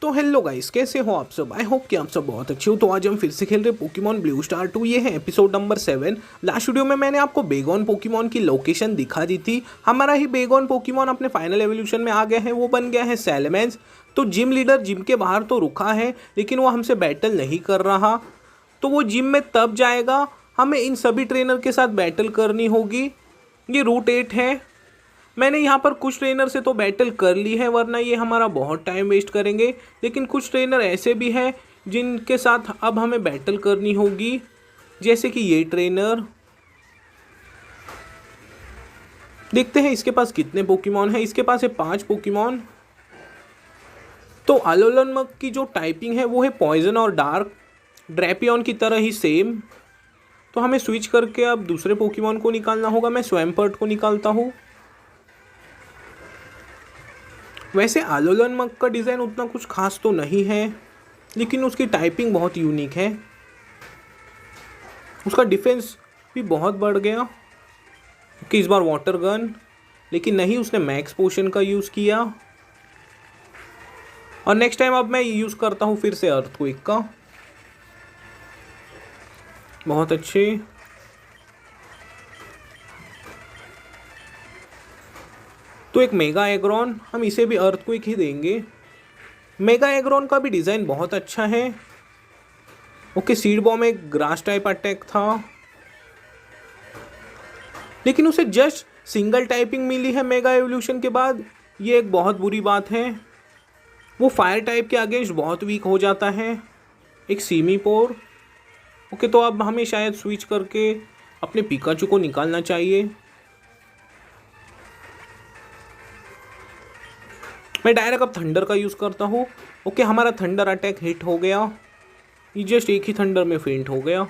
तो hello guys, कैसे हो आप सब। आई होप कि आप सब बहुत अच्छे हो। तो आज हम फिर से खेल रहे पोकेमॉन ब्लू स्टार 2। ये है एपिसोड नंबर 7। लास्ट वीडियो में मैंने आपको बेगोन पोकेमॉन की लोकेशन दिखा दी थी। हमारा ही बेगोन पोकेमॉन अपने फाइनल एवोल्यूशन में आ गया है, वो बन गया है सैलमेंस। तो जिम लीडर जिम के बाहर तो रुका है, लेकिन वो हमसे बैटल नहीं कर रहा। तो वो जिम में तब जाएगा, हमें इन सभी ट्रेनर के साथ बैटल करनी होगी। ये रूट 8 है। मैंने यहाँ पर कुछ ट्रेनर से तो बैटल कर ली है, वरना ये हमारा बहुत टाइम वेस्ट करेंगे। लेकिन कुछ ट्रेनर ऐसे भी हैं जिनके साथ अब हमें बैटल करनी होगी, जैसे कि ये ट्रेनर। देखते हैं इसके पास कितने पोकेमॉन है। इसके पास है 5 पोकेमॉन। तो अलोलन की जो टाइपिंग है वो है पॉइजन और डार्क, ड्रैपियन की तरह ही सेम। तो हमें स्विच करके अब दूसरे पोकेमॉन को निकालना होगा। मैं स्वैम्पर्ट को निकालता हूँ। वैसे आलोलन मग का डिज़ाइन उतना कुछ खास तो नहीं है, लेकिन उसकी टाइपिंग बहुत यूनिक है। उसका डिफेंस भी बहुत बढ़ गया कि इस बार वाटर गन, लेकिन नहीं, उसने मैक्स पोशन का यूज़ किया। और नेक्स्ट टाइम अब मैं यूज़ करता हूँ फिर से अर्थक्वेक का। बहुत अच्छे। तो एक मेगा एग्रॉन, हम इसे भी अर्थक्वेक ही देंगे। मेगा एग्रॉन का भी डिज़ाइन बहुत अच्छा है। ओके, सीड बॉम्ब एक ग्रास टाइप अटैक था, लेकिन उसे जस्ट सिंगल टाइपिंग मिली है मेगा एवोल्यूशन के बाद। ये एक बहुत बुरी बात है। वो फायर टाइप के अगेंस्ट बहुत वीक हो जाता है। एक सीमीपोर। ओके, तो अब हमें शायद स्विच करके अपने पिकाचू को निकालना चाहिए। मैं डायरेक्ट अब थंडर का यूज़ करता हूँ। ओके, हमारा थंडर अटैक हिट हो गया। ये जस्ट एक ही थंडर में फेंट हो गया।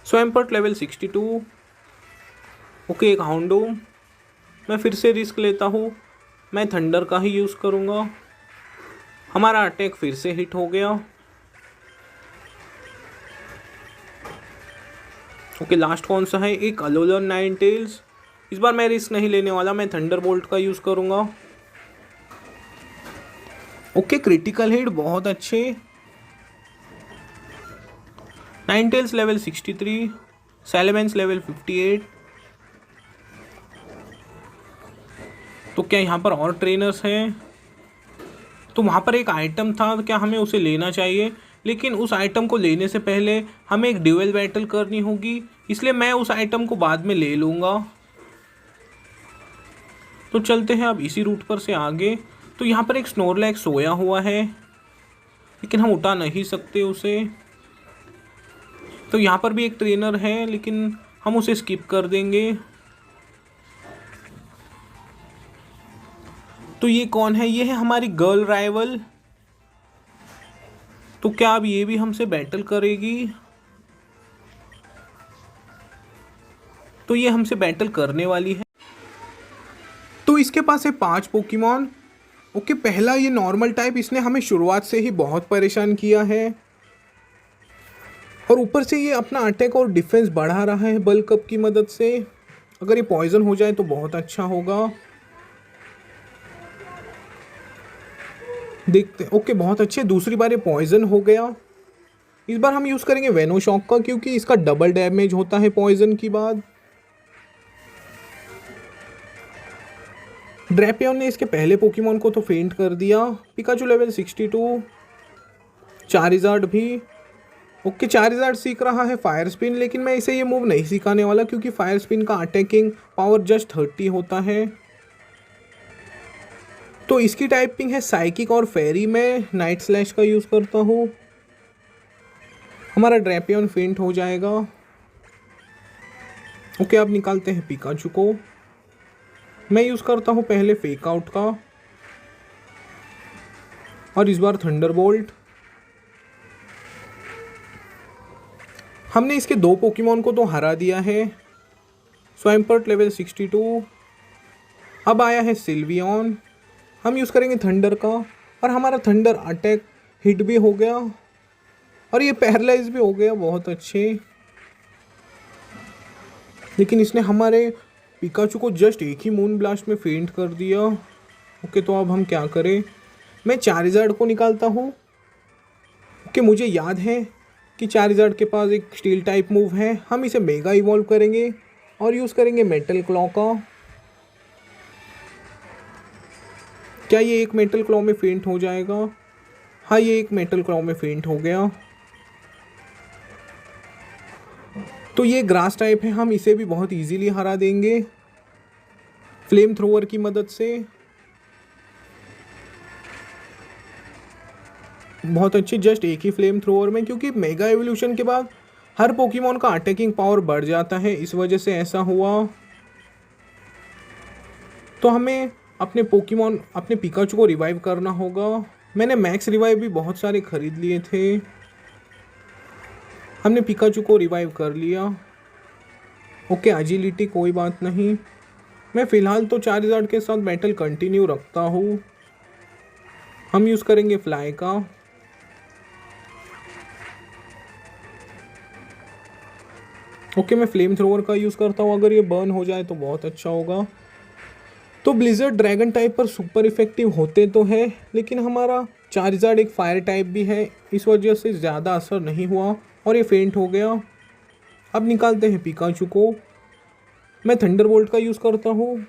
स्वैम्पर्ट लेवल 62। ओके, एक हाउंडोम। मैं फिर से रिस्क लेता हूँ, मैं थंडर का ही यूज़ करूँगा। हमारा अटैक फिर से हिट हो गया। ओके, लास्ट कौन सा है? एक अलोलन नाइनटेल्स। इस बार मैं रिस्क नहीं लेने वाला, मैं थंडरबोल्ट का यूज़ करूँगा। ओके, क्रिटिकल हिट, बहुत अच्छे। Ninetales level 63, सैलमेंस level 58। तो क्या यहाँ पर और ट्रेनर्स हैं? तो वहाँ पर एक आइटम था, क्या हमें उसे लेना चाहिए? लेकिन उस आइटम को लेने से पहले हमें एक ड्यूअल बैटल करनी होगी, इसलिए मैं उस आइटम को बाद में ले लूँगा। तो चलते हैं अब इसी रूट पर से आगे। तो यहाँ पर एक स्नोरलैक सोया हुआ है, लेकिन हम उठा नहीं सकते उसे। तो यहाँ पर भी एक ट्रेनर है, लेकिन हम उसे स्किप कर देंगे। तो ये कौन है? ये है हमारी गर्ल राइवल। तो क्या अब ये भी हमसे बैटल करेगी? तो ये हमसे बैटल करने वाली है। तो इसके पास है 5 पोकेमॉन। ओके, पहला ये नॉर्मल टाइप, इसने हमें शुरुआत से ही बहुत परेशान किया है, और ऊपर से ये अपना अटैक और डिफेंस बढ़ा रहा है बल्क अप की मदद से। अगर ये पॉइजन हो जाए तो बहुत अच्छा होगा। देखते। ओके, बहुत अच्छे। दूसरी बार ये पॉइजन हो गया। इस बार हम यूज़ करेंगे वेनोशॉक का, क्योंकि इसका डबल डैमेज होता है पॉइजन की बाद। ड्रैपियन ने इसके पहले पोकेमॉन को तो फेंट कर दिया। Pikachu level 62। चारिज़ार्ड भी। ओके, चारिज़ार्ड सीख रहा है फायर स्पिन, लेकिन मैं इसे ये मूव नहीं सिखाने वाला, क्योंकि फायर स्पिन का अटैकिंग पावर जस्ट 30 होता है। तो इसकी टाइपिंग है साइकिक और फेरी। में नाइट स्लैश का यूज़ करता हूँ। हमारा ड्रैपियन फेंट हो जाएगा। ओके, अब निकालते हैं पिकाचू को। मैं यूज़ करता हूँ पहले फेक आउट का, और इस बार थंडरबोल्ट। हमने इसके 2 पोकेमॉन को तो हरा दिया है। स्वैम्पर्ट लेवल 62। अब आया है सिल्वियन। हम यूज़ करेंगे थंडर का, और हमारा थंडर अटैक हिट भी हो गया, और ये पैरालाइज भी हो गया। बहुत अच्छे। लेकिन इसने हमारे पिकाचू को जस्ट एक ही मून ब्लास्ट में फेंट कर दिया। ओके, तो अब हम क्या करें, मैं चारिज़ार्ड को निकालता हूँ। ओके, मुझे याद है कि चारिज़ार्ड के पास एक स्टील टाइप मूव है, हम इसे मेगा इवॉल्व करेंगे और यूज़ करेंगे मेटल क्लॉ का। क्या ये एक मेटल क्लॉ में फेंट हो जाएगा? हाँ, ये एक मेटल क्लॉ में फेंट हो गया। तो ये ग्रास टाइप है, हम इसे भी बहुत इजीली हरा देंगे फ्लेम थ्रोवर की मदद से। बहुत अच्छी, जस्ट एक ही फ्लेम थ्रोवर में, क्योंकि मेगा एवोल्यूशन के बाद हर पोकेमॉन का अटैकिंग पावर बढ़ जाता है, इस वजह से ऐसा हुआ। तो हमें अपने पिकाचू को रिवाइव करना होगा। मैंने मैक्स रिवाइव भी बहुत सारे खरीद लिए थे। हमने पिकाचू को रिवाइव कर लिया। ओके, एजिलिटी कोई बात नहीं, मैं फ़िलहाल तो चार्जर्ड के साथ बैटल कंटिन्यू रखता हूँ। हम यूज़ करेंगे फ्लाई का। ओके, मैं फ्लेम थ्रोवर का यूज़ करता हूँ, अगर ये बर्न हो जाए तो बहुत अच्छा होगा। तो ब्लिज़र्ड ड्रैगन टाइप पर सुपर इफेक्टिव होते तो है, लेकिन हमारा चार्जर्ड एक फायर टाइप भी है, इस वजह से ज़्यादा असर नहीं हुआ और ये फेंट हो गया। अब निकालते हैं पिकाचू को। मैं थंडरबोल्ट का यूज़ करता हूँ,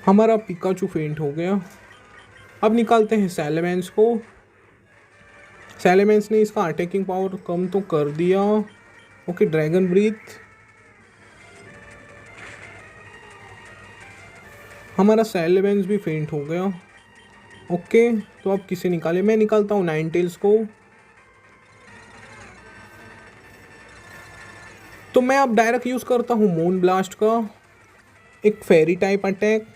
हमारा पिकाचू फेंट हो गया। अब निकालते हैं सैलामेंस को। सैलामेंस ने इसका अटैकिंग पावर कम तो कर दिया। Okay, dragon breath. हमारा सैलामेंस भी फेंट हो गया। ओके, तो अब किसे निकाले, मैं निकालता हूँ नाइनटेल्स को। तो मैं अब डायरेक्ट यूज़ करता हूँ मून ब्लास्ट का, एक फेरी टाइप अटैक।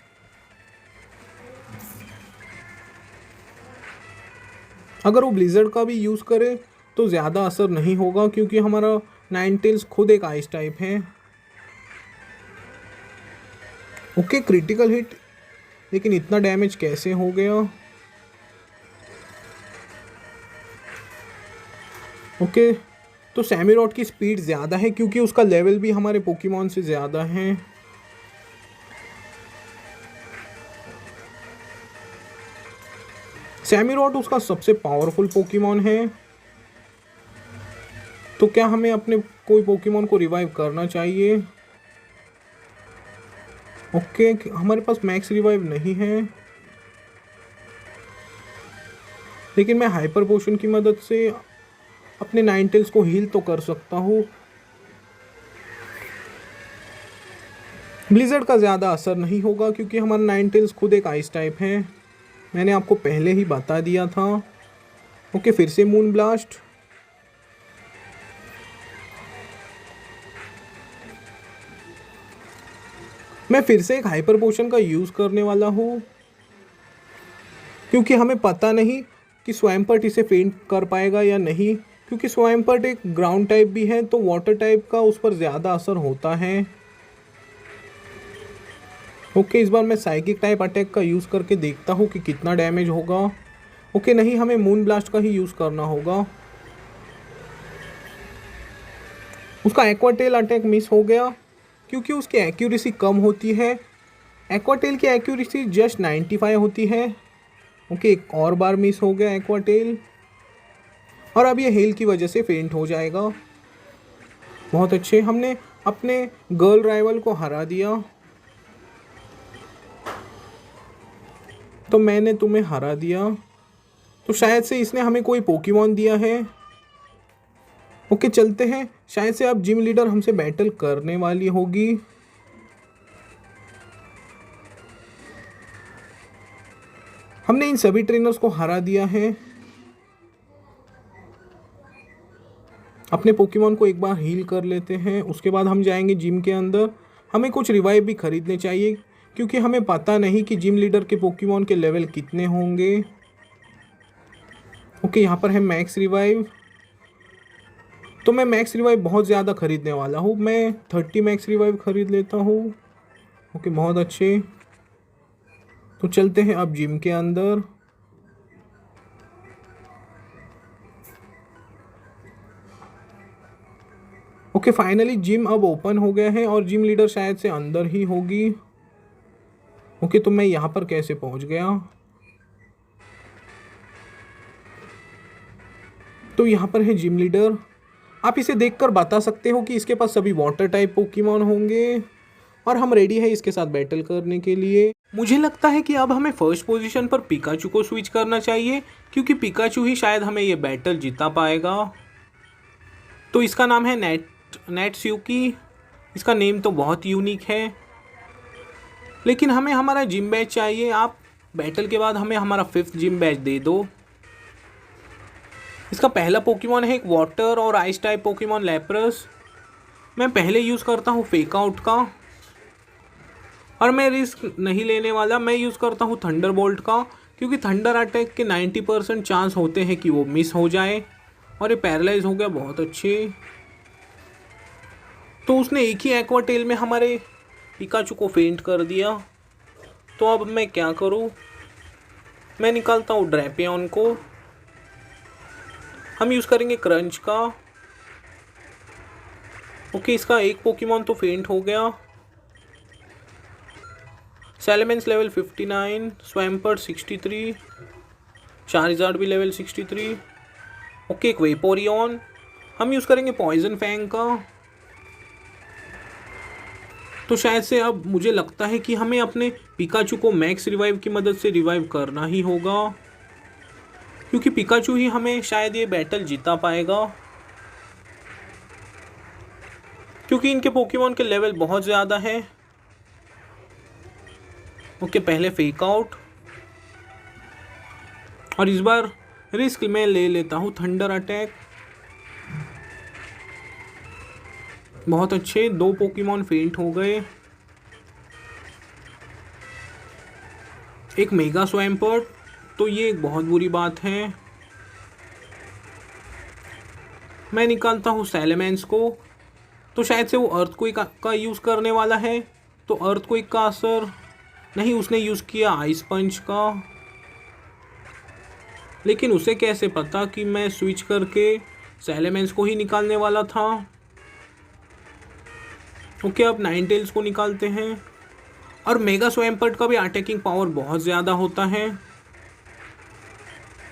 अगर वो ब्लिज़र्ड का भी यूज़ करे तो ज़्यादा असर नहीं होगा, क्योंकि हमारा नाइनटेल्स खुद एक आइस टाइप है। ओके, क्रिटिकल हिट, लेकिन इतना डैमेज कैसे हो गया? ओके, तो सैमीरॉट की स्पीड ज़्यादा है, क्योंकि उसका लेवल भी हमारे पोकेमॉन से ज़्यादा है। सैमीरॉट उसका सबसे पावरफुल पोकेमॉन है। तो क्या हमें अपने कोई पोकेमॉन को रिवाइव करना चाहिए? ओके, हमारे पास मैक्स रिवाइव नहीं है, लेकिन मैं हाइपर पोशन की मदद से अपने नाइनटेल्स को हील तो कर सकता हूँ। ब्लिज़र्ड का ज़्यादा असर नहीं होगा, क्योंकि हमारा नाइनटेल्स खुद एक आइस टाइप है, मैंने आपको पहले ही बता दिया था। ओके, फिर से मून ब्लास्ट। मैं फिर से एक हाइपर पोशन का यूज़ करने वाला हूँ, क्योंकि हमें पता नहीं कि स्वाइम्पर्ट इसे फेंट कर पाएगा या नहीं, क्योंकि स्वाइम्पर्ट एक ग्राउंड टाइप भी है, तो वाटर टाइप का उस पर ज़्यादा असर होता है। ओके, इस बार मैं साइकिक टाइप अटैक का यूज़ करके देखता हूँ कि कितना डैमेज होगा। ओके, नहीं, हमें मून ब्लास्ट का ही यूज़ करना होगा। उसका एक्वाटेल अटैक मिस हो गया, क्योंकि उसकी एक्यूरेसी कम होती है। एक्वाटेल की एक्यूरेसी जस्ट 95 होती है। ओके, एक और बार मिस हो गया एक्वाटेल, और अब ये हेल की वजह से फेंट हो जाएगा। बहुत अच्छे, हमने अपने गर्ल राइवल को हरा दिया। तो मैंने तुम्हें हरा दिया, तो शायद से इसने हमें कोई पोकेमॉन दिया है। ओके, चलते हैं, शायद से अब जिम लीडर हमसे बैटल करने वाली होगी। हमने इन सभी ट्रेनर्स को हरा दिया है। अपने पोकेमॉन को एक बार हील कर लेते हैं, उसके बाद हम जाएंगे जिम के अंदर। हमें कुछ रिवाइव भी खरीदने चाहिए, क्योंकि हमें पता नहीं कि जिम लीडर के पोकेमॉन के लेवल कितने होंगे। ओके, यहाँ पर है मैक्स रिवाइव, तो मैं मैक्स रिवाइव बहुत ज़्यादा खरीदने वाला हूँ। मैं 30 मैक्स रिवाइव खरीद लेता हूँ। ओके, बहुत अच्छे, तो चलते हैं अब जिम के अंदर। ओके, फाइनली जिम अब ओपन हो गया है और जिम लीडर शायद से अंदर ही होगी। ओके, तो मैं यहाँ पर कैसे पहुँच गया? तो यहाँ पर है जिम लीडर। आप इसे देखकर बता सकते हो कि इसके पास सभी वाटर टाइप पोकेमॉन होंगे और हम रेडी है इसके साथ बैटल करने के लिए। मुझे लगता है कि अब हमें फर्स्ट पोजीशन पर पिकाचू को स्विच करना चाहिए, क्योंकि पिकाचू ही शायद हमें ये बैटल जिता पाएगा। तो इसका नाम है नेट्सुकी। इसका नेम तो बहुत यूनिक है, लेकिन हमें हमारा जिम बैच चाहिए। आप बैटल के बाद हमें हमारा 5th जिम बैच दे दो। इसका पहला पोकेमॉन है एक वाटर और आइस टाइप पोकेमॉन लैप्रस। मैं पहले यूज़ करता हूँ फेक आउट का, और मैं रिस्क नहीं लेने वाला। मैं यूज़ करता हूँ थंडरबोल्ट का, क्योंकि थंडर अटैक के 90% चांस होते हैं कि वो मिस हो जाए। और ये पैरालाइज हो गया, बहुत अच्छे। तो उसने एक ही एक्वा टेल में हमारे पिकाचू को फेंट कर दिया। तो अब मैं क्या करूँ? मैं निकालता हूँ ड्रैपियन को। हम यूज़ करेंगे क्रंच का। ओके, इसका एक पोकेमॉन तो फेंट हो गया। सैलेमेंस लेवल 59, स्वैम्पर्ट 63, चार्जार्ड भी लेवल 63। ओके, एक वेपोरियन। हम यूज़ करेंगे पॉइजन फैंग का। तो शायद से अब मुझे लगता है कि हमें अपने पिकाचू को मैक्स रिवाइव की मदद से रिवाइव करना ही होगा, क्योंकि पिकाचू ही हमें शायद ये बैटल जिता पाएगा, क्योंकि इनके पोकेमॉन के लेवल बहुत ज़्यादा है। ओके, पहले फेक आउट, और इस बार रिस्क में ले लेता हूँ थंडर अटैक। बहुत अच्छे, 2 पोकेमॉन फेंट हो गए। एक मेगा स्वैम्पर्ट, तो ये एक बहुत बुरी बात है। मैं निकालता हूँ सैलेमेंस को। तो शायद से वो अर्थक्वेक का यूज़ करने वाला है। तो अर्थक्वेक का असर नहीं, उसने यूज़ किया आइस पंच का। लेकिन उसे कैसे पता कि मैं स्विच करके सैलेमेंस को ही निकालने वाला था। ओके, अब नाइनटेल्स को निकालते हैं। और मेगा स्वैम्पर्ट का भी अटैकिंग पावर बहुत ज़्यादा होता है।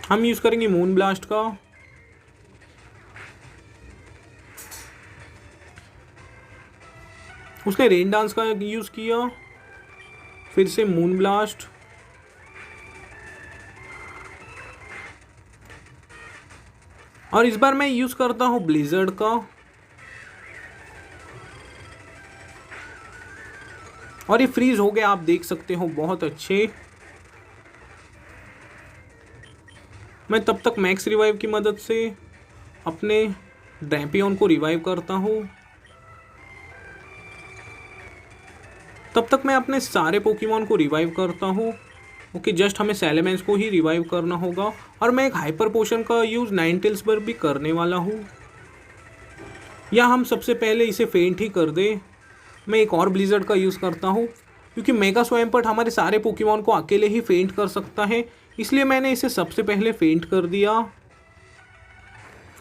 हम यूज़ करेंगे मून ब्लास्ट का। उसने रेन डांस का यूज़ किया, फिर से मून ब्लास्ट। और इस बार मैं यूज़ करता हूँ ब्लिजर्ड का। और ये फ्रीज हो गया, आप देख सकते हो, बहुत अच्छे। मैं तब तक मैक्स रिवाइव की मदद से अपने ड्रैपियन को रिवाइव करता हूँ। तब तक मैं अपने सारे पोकेमॉन को रिवाइव करता हूँ। ओके, जस्ट हमें सैलेमेंस को ही रिवाइव करना होगा। और मैं एक हाइपर पोशन का यूज़ नाइनटेल्स पर भी करने वाला हूँ, या हम सबसे पहले इसे फेंट ही कर दे। मैं एक और ब्लिजर्ड का यूज़ करता हूँ, क्योंकि मेगा स्वैम्पर्ट हमारे सारे पोकेमॉन को अकेले ही फेंट कर सकता है, इसलिए मैंने इसे सबसे पहले फेंट कर दिया।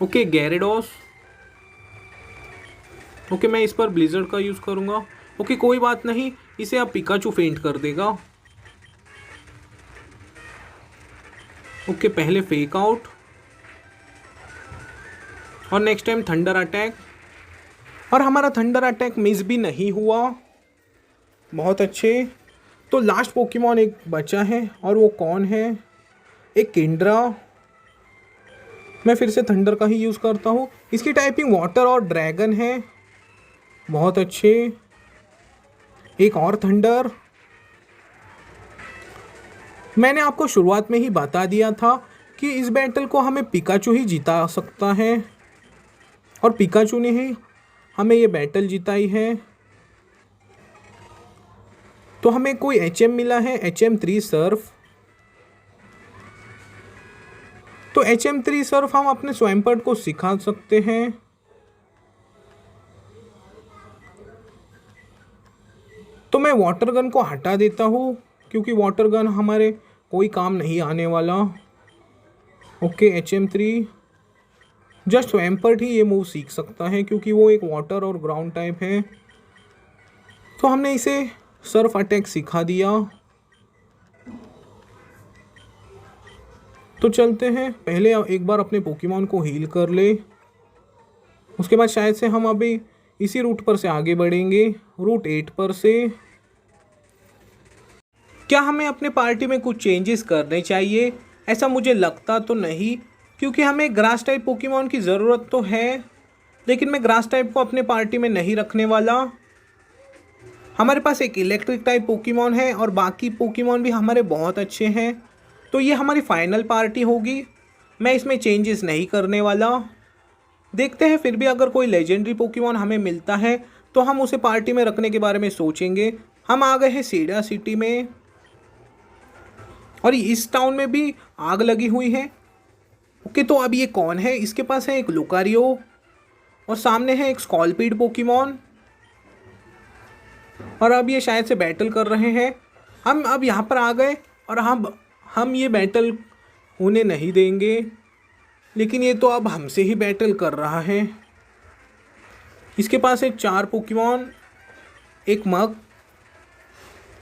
Okay, Gyarados. ओके, मैं इस पर ब्लिजर्ड का यूज़ करूँगा। ओके, कोई बात नहीं, इसे अब पिकाचू फेंट कर देगा। ओके, पहले फेक आउट, और नेक्स्ट टाइम थंडर अटैक। और हमारा थंडर अटैक मिस भी नहीं हुआ, बहुत अच्छे। तो लास्ट पोकेमॉन एक बचा है, और वो कौन है? एक किंड्रा। मैं फिर से थंडर का ही यूज़ करता हूँ। इसकी टाइपिंग वाटर और ड्रैगन है, बहुत अच्छे। एक और थंडर। मैंने आपको शुरुआत में ही बता दिया था कि इस बैटल को हमें पिकाचू ही जिता सकता है, और पिकाचू ने ही हमें ये बैटल जिताई है। तो हमें कोई HM मिला है, HM3 सर्फ। तो HM3 सर्फ हम अपने स्वैम्पर्ट को सिखा सकते हैं। तो मैं वाटर गन को हटा देता हूँ, क्योंकि वाटर गन हमारे कोई काम नहीं आने वाला। ओके, HM3 जस्ट स्वैम्पर्ट ही ये मूव सीख सकता है, क्योंकि वो एक वाटर और ग्राउंड टाइप है। तो हमने इसे सर्फ अटैक सिखा दिया। तो चलते हैं, पहले एक बार अपने पोकेमॉन को हील कर ले। उसके बाद शायद से हम अभी इसी रूट पर से आगे बढ़ेंगे, रूट 8 पर से। क्या हमें अपने पार्टी में कुछ चेंजेस करने चाहिए? ऐसा मुझे लगता तो नहीं, क्योंकि हमें ग्रास टाइप पोकेमॉन की ज़रूरत तो है, लेकिन मैं ग्रास टाइप को अपने पार्टी में नहीं रखने वाला। हमारे पास एक इलेक्ट्रिक टाइप पोकेमॉन है और बाकी पोकेमॉन भी हमारे बहुत अच्छे हैं। तो ये हमारी फाइनल पार्टी होगी, मैं इसमें चेंजेस नहीं करने वाला। देखते हैं, फिर भी अगर कोई लेजेंडरी पोकेमॉन हमें मिलता है तो हम उसे पार्टी में रखने के बारे में सोचेंगे। हम आ गए हैं सीडा सिटी में, और इस टाउन में भी आग लगी हुई है। ओके, तो अब ये कौन है? इसके पास है एक लुकारियो और सामने है एक स्कॉल्पीड पोकेमॉन, और अब ये शायद से बैटल कर रहे हैं। हम अब यहाँ पर आ गए और हम ये बैटल होने नहीं देंगे, लेकिन ये तो अब हमसे ही बैटल कर रहा है। इसके पास है 4 पोकेमॉन, एक मग।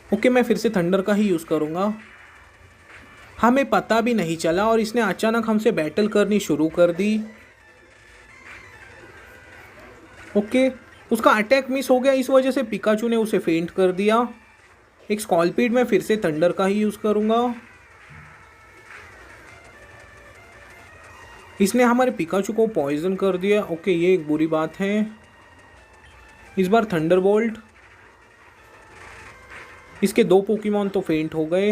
ओके, मैं फिर से थंडर का ही यूज़ करूँगा। हमें पता भी नहीं चला और इसने अचानक हमसे बैटल करनी शुरू कर दी। ओके, उसका अटैक मिस हो गया, इस वजह से पिकाचू ने उसे फेंट कर दिया। एक स्कॉल्पीड में फिर से थंडर का ही यूज़ करूँगा। इसने हमारे पिकाचू को पॉइजन कर दिया। ओके, ये एक बुरी बात है। इस बार थंडरबोल्ट। इसके 2 पोकेमॉन तो फेंट हो गए।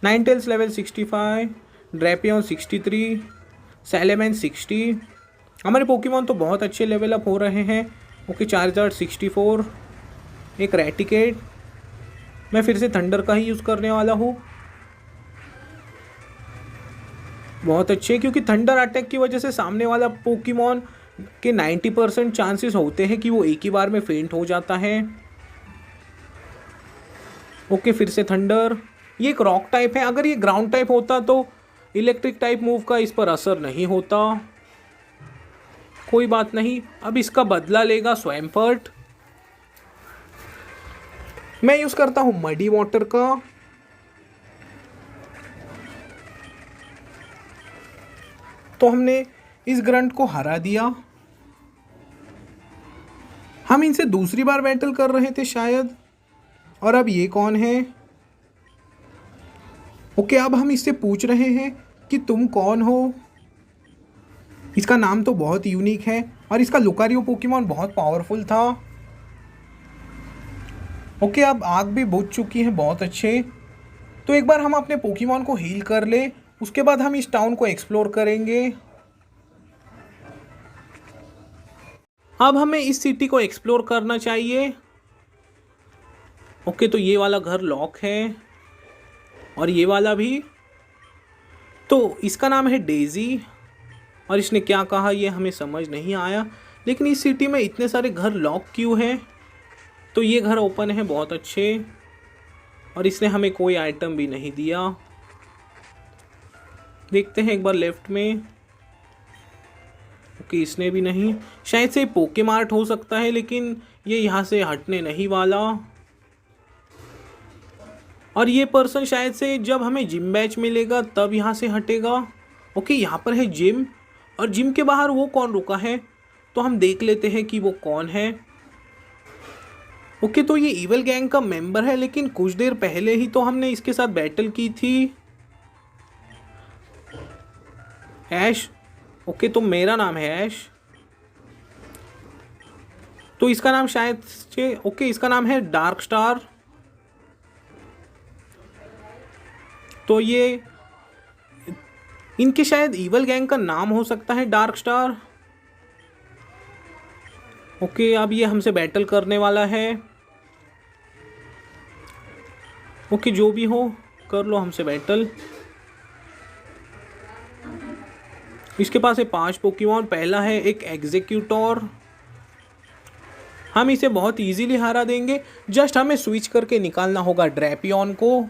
Ninetales level 65, ड्रैपियन 63, सैलेमैन 60। हमारे पोकेमॉन तो बहुत अच्छे लेवल अप हो रहे हैं। ओके, चार्जर 64, एक रैटिकेट। मैं फिर से थंडर का ही यूज़ करने वाला हूँ। बहुत अच्छे, क्योंकि थंडर अटैक की वजह से सामने वाला पोकेमॉन के 90% चांसेस होते हैं कि वो एक ही बार में फेंट हो जाता है। ओके, फिर से थंडर। ये एक रॉक टाइप है, अगर ये ग्राउंड टाइप होता तो इलेक्ट्रिक टाइप मूव का इस पर असर नहीं होता। कोई बात नहीं, अब इसका बदला लेगा स्वैम्पर्ट। मैं यूज़ करता हूँ मडी वाटर का। तो हमने इस ग्रंट को हरा दिया। हम इनसे दूसरी बार बैटल कर रहे थे शायद। और अब ये कौन है? ओके, अब हम इससे पूछ रहे हैं कि तुम कौन हो। इसका नाम तो बहुत यूनिक है और इसका लुकारियो पोकेमॉन बहुत पावरफुल था। ओके, अब आग भी बुझ चुकी है, बहुत अच्छे। तो एक बार हम अपने पोकेमॉन को हील कर ले, उसके बाद हम इस टाउन को एक्सप्लोर करेंगे। अब हमें इस सिटी को एक्सप्लोर करना चाहिए। ओके, तो ये वाला घर लॉक है और ये वाला भी। तो इसका नाम है डेजी और इसने क्या कहा ये हमें समझ नहीं आया, लेकिन इस सिटी में इतने सारे घर लॉक क्यों हैं? तो ये घर ओपन है, बहुत अच्छे। और इसने हमें कोई आइटम भी नहीं दिया। देखते हैं एक बार लेफ्ट में। ओके, इसने भी नहीं। शायद से पोकेमार्ट हो सकता है, लेकिन ये यहाँ से हटने नहीं वाला। और ये पर्सन शायद से जब हमें जिम बैच मिलेगा तब यहाँ से हटेगा। ओके, यहाँ पर है जिम, और जिम के बाहर वो कौन रुका है, तो हम देख लेते हैं कि वो कौन है। ओके, तो ये इवल गैंग का मेंबर है, लेकिन कुछ देर पहले ही तो हमने इसके साथ बैटल की थी। ऐश। ओके, तो मेरा नाम है ऐश। तो इसका नाम शायद से, ओके, इसका नाम है डार्क स्टार। तो ये इनके शायद इवल गैंग का नाम हो सकता है डार्क स्टार। ओके, अब ये हमसे बैटल करने वाला है। ओके, जो भी हो कर लो हमसे बैटल। इसके पास है 5 पोकेमॉन। पहला है एक एग्जीक्यूटर। हम इसे बहुत इजीली हरा देंगे, जस्ट हमें स्विच करके निकालना होगा ड्रैपियन को।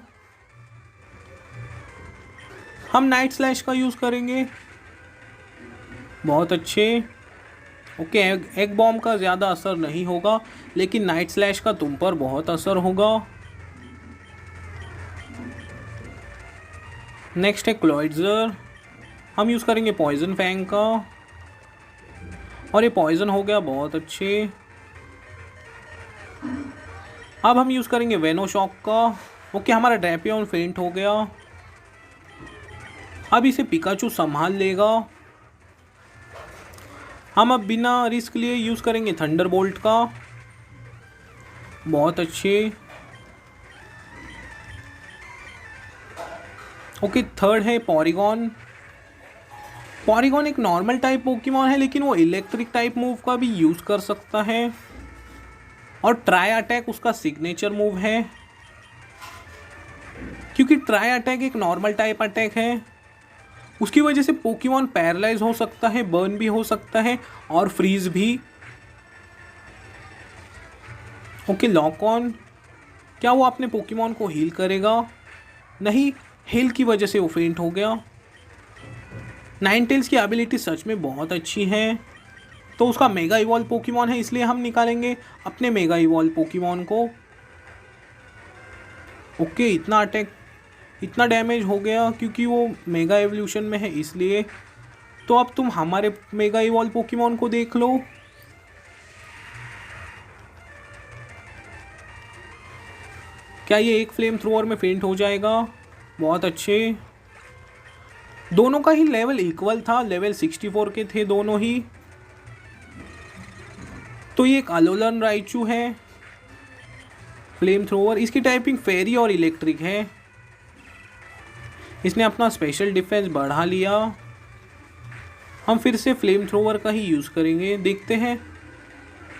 हम नाइट स्लैश का यूज़ करेंगे, बहुत अच्छे। ओके, एग बॉम्ब का ज़्यादा असर नहीं होगा, लेकिन नाइट स्लैश का तुम पर बहुत असर होगा। नेक्स्ट है क्लॉइड्जर, हम यूज़ करेंगे पॉइजन फैंग का, और ये पॉइजन हो गया, बहुत अच्छे। अब हम यूज़ करेंगे वेनोशॉक का। ओके, हमारा ड्रैपियन फेंट हो गया। अब इसे पिकाचू संभाल लेगा। हम अब बिना रिस्क लिए यूज़ करेंगे थंडरबोल्ट का, बहुत अच्छे। ओके, थर्ड है पॉरीगॉन। पॉरीगॉन एक नॉर्मल टाइप पोकेमॉन है, लेकिन वो इलेक्ट्रिक टाइप मूव का भी यूज़ कर सकता है, और ट्राई अटैक उसका सिग्नेचर मूव है। क्योंकि ट्राई अटैक एक नॉर्मल टाइप अटैक है, उसकी वजह से पोकेमॉन पैरालाइज हो सकता है, बर्न भी हो सकता है, और फ्रीज भी। ओके, लॉक ऑन, क्या वो अपने पोकेमॉन को हील करेगा? नहीं, हील की वजह से वो फेंट हो गया। नाइनटेल्स की एबिलिटी सच में बहुत अच्छी है, तो उसका मेगा इवॉल्व पोकेमॉन है, इसलिए हम निकालेंगे अपने मेगा इवॉल्व पोकेमॉन को। ओके, इतना अटैक, इतना डैमेज हो गया क्योंकि वो मेगा एवोल्यूशन में है, इसलिए। तो अब तुम हमारे मेगा इवॉल्व पोकेमॉन को देख लो। क्या ये एक फ्लेम थ्रोअर में फेंट हो जाएगा? बहुत अच्छे। दोनों का ही लेवल इक्वल था, लेवल 64 के थे दोनों ही। तो ये एक अलोलन राइचू है, फ्लेम थ्रोअर। इसकी टाइपिंग फेरी और इलेक्ट्रिक है। इसने अपना स्पेशल डिफेंस बढ़ा लिया। हम फिर से फ्लेम थ्रोअर का ही यूज़ करेंगे, देखते हैं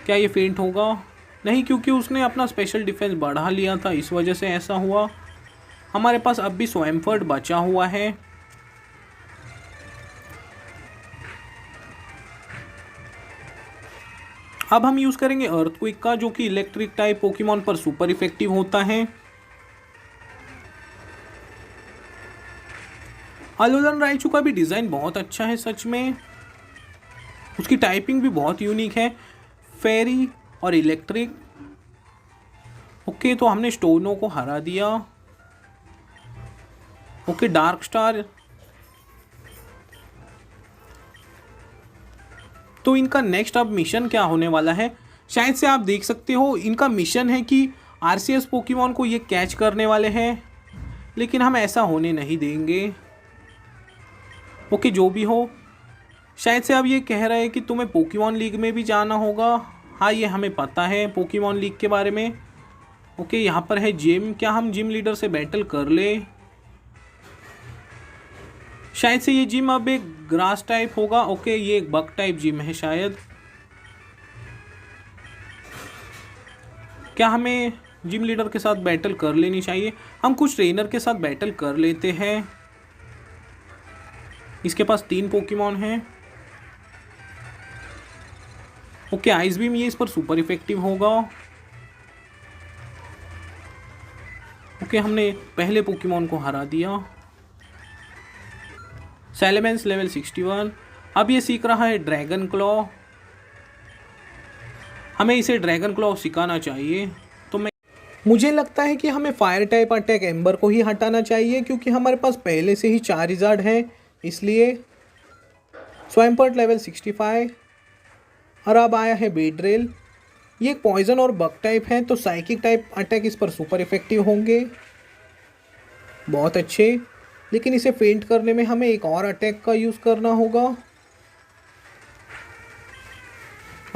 क्या ये फेंट होगा। नहीं, क्योंकि उसने अपना स्पेशल डिफेंस बढ़ा लिया था, इस वजह से ऐसा हुआ। हमारे पास अब भी स्वैम्फर्ड बचा हुआ है। अब हम यूज़ करेंगे अर्थक्वेक का, जो कि इलेक्ट्रिक टाइप पोकेमॉन पर सुपर इफेक्टिव होता है। अलोलन राइचू का भी डिज़ाइन बहुत अच्छा है सच में, उसकी टाइपिंग भी बहुत यूनिक है, फेरी और इलेक्ट्रिक। ओके, तो हमने स्टोनो को हरा दिया। Okay, dark star. तो इनका नेक्स्ट अब मिशन क्या होने वाला है, शायद से आप देख सकते हो। इनका मिशन है कि आरसीएस पोकेमॉन को ये कैच करने वाले हैं, लेकिन हम ऐसा होने नहीं देंगे। ओके, जो भी हो, शायद से अब ये कह रहे हैं कि तुम्हें पोकेमॉन लीग में भी जाना होगा। हाँ, ये हमें पता है पोकेमॉन लीग के बारे में। ओके, यहाँ पर है जिम, क्या हम जिम लीडर से बैटल कर ले? शायद से ये जिम अब एक ग्रास टाइप होगा। ओके, ये एक बग टाइप जिम है शायद। क्या हमें जिम लीडर के साथ बैटल कर लेनी चाहिए? हम कुछ ट्रेनर के साथ बैटल कर लेते हैं। इसके पास 3 पोकेमॉन हैं। ओके, आइस बीम, ये इस पर सुपर इफेक्टिव होगा। ओके, हमने पहले पोकेमॉन को हरा दिया। सैलेमेंस लेवल 61। अब ये सीख रहा है ड्रैगन क्लॉ। हमें इसे ड्रैगन क्लॉ सिखाना चाहिए। तो मुझे लगता है कि हमें फायर टाइप अटैक एम्बर को ही हटाना चाहिए, क्योंकि हमारे पास पहले से ही 4 रिजार्ड हैं, इसलिए। स्वैम्पर्ट लेवल 65। और अब आया है बेड्रेल। ये एक पॉइजन और बग टाइप है, तो साइकिक टाइप अटैक इस पर सुपर इफेक्टिव होंगे, बहुत अच्छे। लेकिन इसे फेंट करने में हमें एक और अटैक का यूज़ करना होगा,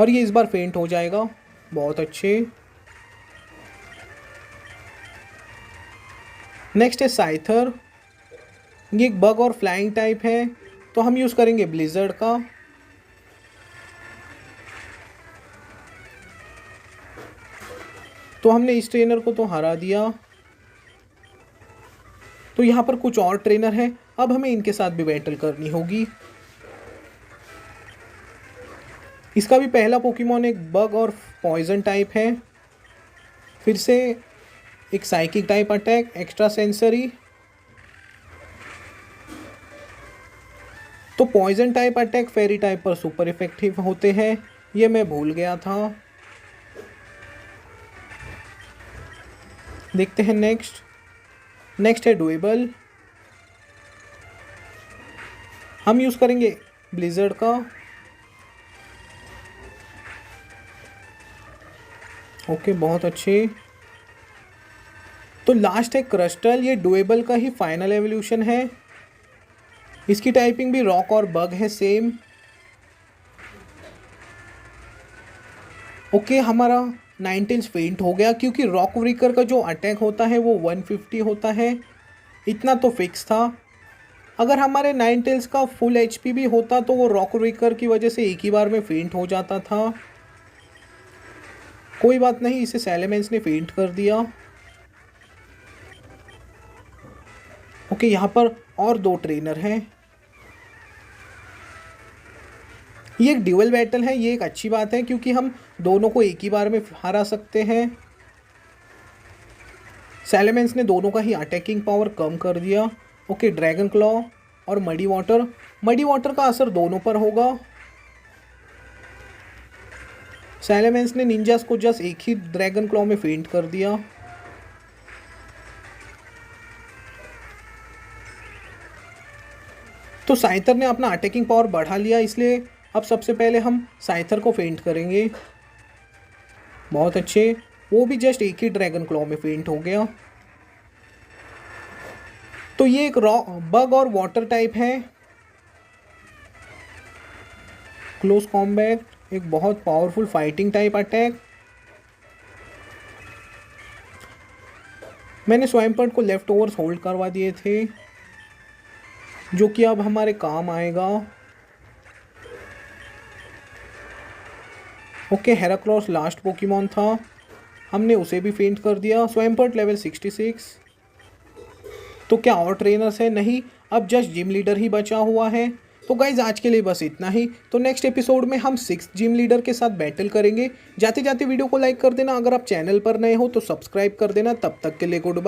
और ये इस बार फेंट हो जाएगा, बहुत अच्छे। नेक्स्ट है साइथर। ये एक बग और फ्लाइंग टाइप है, तो हम यूज़ करेंगे ब्लिजर्ड का। तो हमने इस ट्रेनर को तो हरा दिया। तो यहाँ पर कुछ और ट्रेनर हैं, अब हमें इनके साथ भी बैटल करनी होगी। इसका भी पहला पोकेमॉन एक बग और पॉइजन टाइप है। फिर से एक psychic type attack, extra sensory. तो पॉइजन टाइप अटैक फेरी टाइप पर सुपर इफेक्टिव होते हैं, ये मैं भूल गया था। देखते हैं नेक्स्ट है डुएबल। हम यूज़ करेंगे ब्लिज़र्ड का। ओके, बहुत अच्छे। तो लास्ट है क्रिस्टल, ये डुएबल का ही फाइनल एवोल्यूशन है। इसकी टाइपिंग भी रॉक और बग है सेम। ओके, हमारा नाइनटेल्स फेंट हो गया क्योंकि रॉक व्रिकर का जो अटैक होता है वो 150 होता है, इतना तो फिक्स था। अगर हमारे नाइनटेल्स का फुल एचपी भी होता तो वो रॉक व्रिकर की वजह से एक ही बार में फेंट हो जाता था। कोई बात नहीं, इसे सैलेमेंस ने फेंट कर दिया। ओके, यहाँ पर और 2 ट्रेनर हैं। ये एक ड्यूअल बैटल है, ये एक अच्छी बात है क्योंकि हम दोनों को एक ही बार में हरा सकते हैं। सैलेमेंस ने दोनों का ही अटैकिंग पावर कम कर दिया। ओके, ड्रैगन क्लॉ और मडी वाटर का असर दोनों पर होगा। सैलेमेंस ने निंजास को जस्ट एक ही ड्रैगन क्लॉ में फेंट कर दिया। तो साइथर ने अपना अटैकिंग पावर बढ़ा लिया, इसलिए अब सबसे पहले हम साइथर को फेंट करेंगे। बहुत अच्छे, वो भी जस्ट एक ही ड्रैगन क्लॉ में फेंट हो गया। तो ये एक बग और वाटर टाइप है। क्लोज कॉम्बैट, एक बहुत पावरफुल फाइटिंग टाइप अटैक। मैंने स्वाइम्पर्ट को लेफ्ट ओवर्स होल्ड करवा दिए थे, जो कि अब हमारे काम आएगा। ओके, हेराक्लॉस लास्ट पोकेमॉन था, हमने उसे भी फेंट कर दिया। स्वाइम्पर्ट लेवल 66। तो क्या और ट्रेनर्स है? नहीं, अब जस्ट जिम लीडर ही बचा हुआ है। तो गाइज आज के लिए बस इतना ही। तो नेक्स्ट एपिसोड में हम 6 जिम लीडर के साथ बैटल करेंगे। जाते जाते वीडियो को लाइक कर देना, अगर आप चैनल पर नए हो तो सब्सक्राइब कर देना। तब तक के लिए गुड बाय।